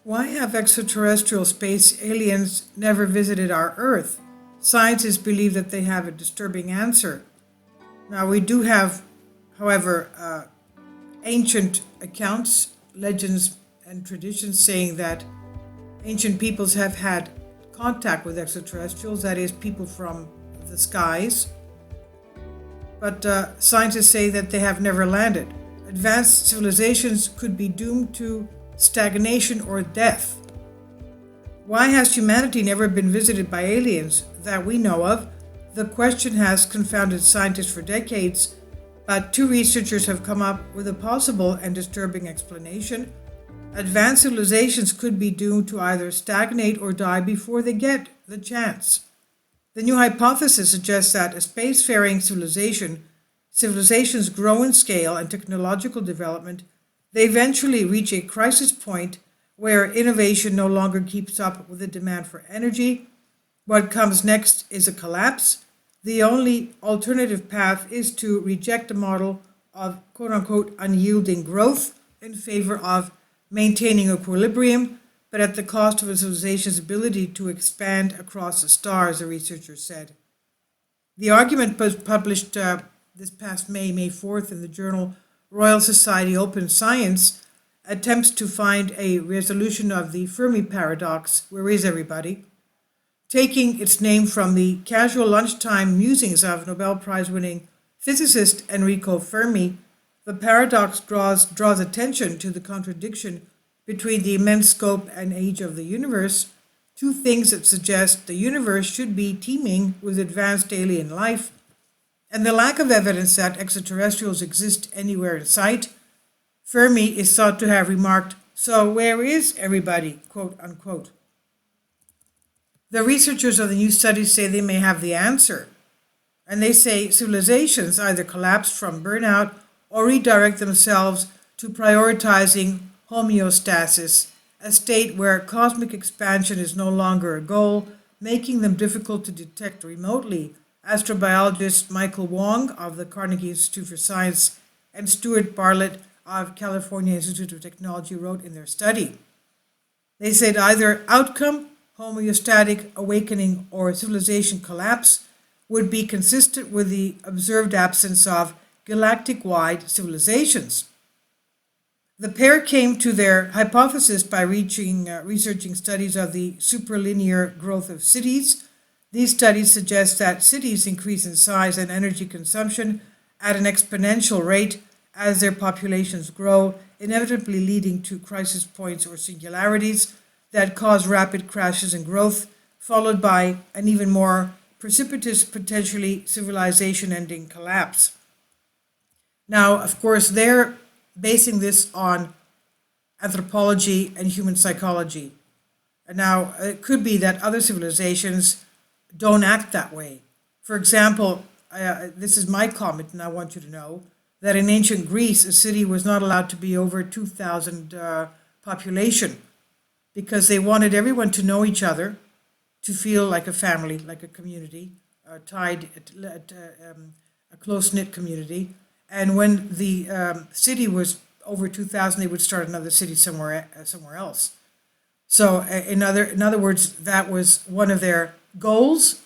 Why have extraterrestrial space aliens never visited our Earth? Scientists believe that they have a disturbing answer. Now, we do have, however, ancient accounts, legends, and traditions saying that ancient peoples have had contact with extraterrestrials, that is, people from the skies. But scientists say that they have never landed. Advanced civilizations could be doomed to stagnation or death. Why has humanity never been visited by aliens that we know of? The question has confounded scientists for decades, but two researchers have come up with a possible and disturbing explanation. Advanced civilizations could be doomed to either stagnate or die before they get the chance. The new hypothesis suggests that a spacefaring civilizations grow in scale and technological development. They eventually reach a crisis point where innovation no longer keeps up with the demand for energy. What comes next is a collapse. The only alternative path is to reject the model of quote-unquote unyielding growth in favor of maintaining equilibrium, but at the cost of a civilization's ability to expand across the stars, the researcher said. The argument was published this past May 4th, in the journal Royal Society Open Science, attempts to find a resolution of the Fermi paradox. Where is everybody? Taking its name from the casual lunchtime musings of Nobel Prize-winning physicist Enrico Fermi, the paradox draws attention to the contradiction between the immense scope and age of the universe, two things that suggest the universe should be teeming with advanced alien life, and the lack of evidence that extraterrestrials exist anywhere in sight. Fermi is thought to have remarked, "So where is everybody?" quote unquote. The researchers of the new study say they may have the answer, and they say civilizations either collapse from burnout or redirect themselves to prioritizing homeostasis, a state where cosmic expansion is no longer a goal, making them difficult to detect remotely. Astrobiologists Michael Wong of the Carnegie Institute for Science and Stuart Bartlett of California Institute of Technology wrote in their study. They said either outcome, homeostatic awakening, or civilization collapse, would be consistent with the observed absence of galactic-wide civilizations. The pair came to their hypothesis by researching studies of the superlinear growth of cities. These studies suggest that cities increase in size and energy consumption at an exponential rate as their populations grow, inevitably leading to crisis points or singularities that cause rapid crashes in growth, followed by an even more precipitous, potentially civilization-ending collapse. Now, of course, they're basing this on anthropology and human psychology. And now, it could be that other civilizations don't act that way. For example, this is my comment, and I want you to know that in ancient Greece, a city was not allowed to be over 2,000 population because they wanted everyone to know each other, to feel like a family, like a community, a close-knit community. And when the city was over 2,000, they would start another city somewhere else. So in other words, that was one of their goals,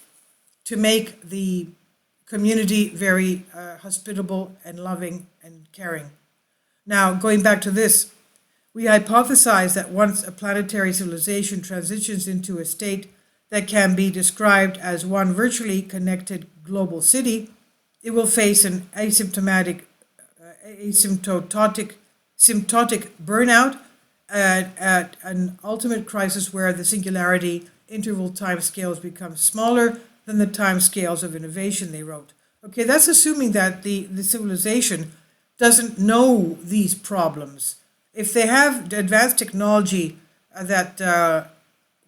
to make the community very hospitable and loving and caring. Now, going back to this, we hypothesize that once a planetary civilization transitions into a state that can be described as one virtually connected global city, it will face an asymptotic burnout at an ultimate crisis where the singularity interval time scales become smaller than the time scales of innovation, they wrote. Okay, that's assuming that the civilization doesn't know these problems. If they have advanced technology that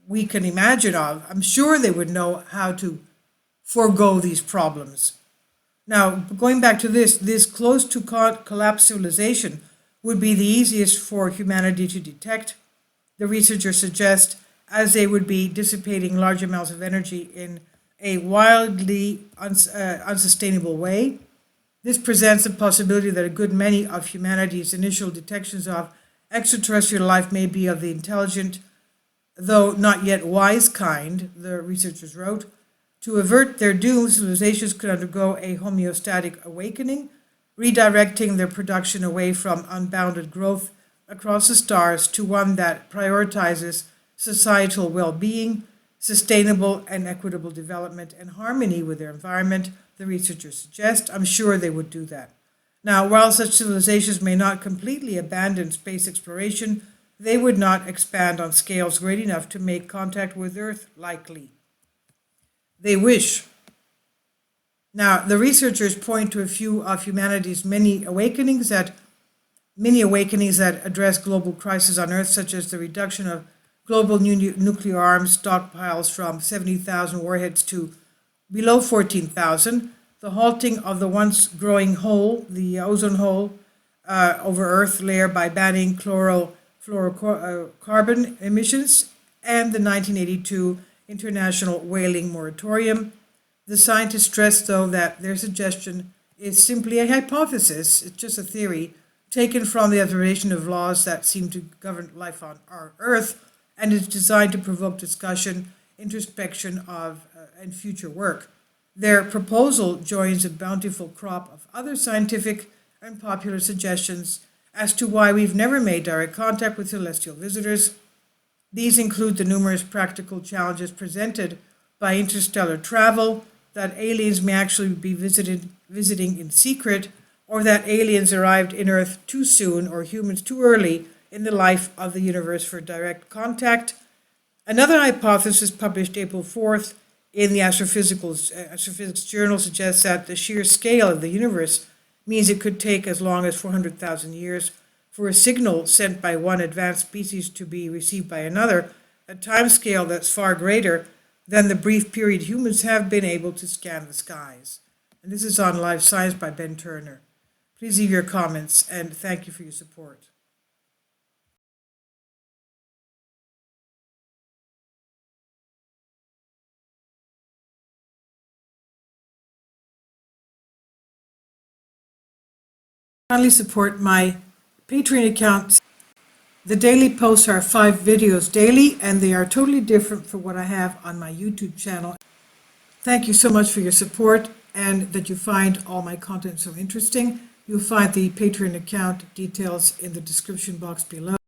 we can imagine of, I'm sure they would know how to forego these problems. Now, going back to this close to collapse civilization would be the easiest for humanity to detect, the researchers suggest, as they would be dissipating large amounts of energy in a wildly unsustainable way. This presents a possibility that a good many of humanity's initial detections of extraterrestrial life may be of the intelligent, though not yet wise kind, the researchers wrote. To avert their doom, civilizations could undergo a homeostatic awakening, redirecting their production away from unbounded growth across the stars to one that prioritizes societal well-being, sustainable and equitable development, and harmony with their environment, the researchers suggest. I'm sure they would do that. Now, while such civilizations may not completely abandon space exploration, they would not expand on scales great enough to make contact with Earth likely. They wish. Now, the researchers point to a few of humanity's many awakenings that address global crises on Earth, such as the reduction of global nuclear arms stockpiles from 70,000 warheads to below 14,000, the halting of the once growing hole, the ozone hole, over Earth layer by banning chlorofluorocarbon emissions, and the 1982 International Whaling Moratorium. The scientists stress, though, that their suggestion is simply a hypothesis, it's just a theory, taken from the observation of laws that seem to govern life on our Earth, and is designed to provoke discussion, introspection and future work. Their proposal joins a bountiful crop of other scientific and popular suggestions as to why we've never made direct contact with celestial visitors. These include the numerous practical challenges presented by interstellar travel, that aliens may actually be visiting in secret, or that aliens arrived in Earth too soon or humans too early in the life of the universe for direct contact. Another hypothesis published April 4th in the Astrophysics Journal suggests that the sheer scale of the universe means it could take as long as 400,000 years for a signal sent by one advanced species to be received by another, a timescale that's far greater than the brief period humans have been able to scan the skies. And this is on Live Science by Ben Turner. Please leave your comments, and thank you for your support. Kindly support my Patreon account. The daily posts are 5 videos daily, and they are totally different from what I have on my YouTube channel. Thank you so much for your support and that you find all my content so interesting. You'll find the Patreon account details in the description box below.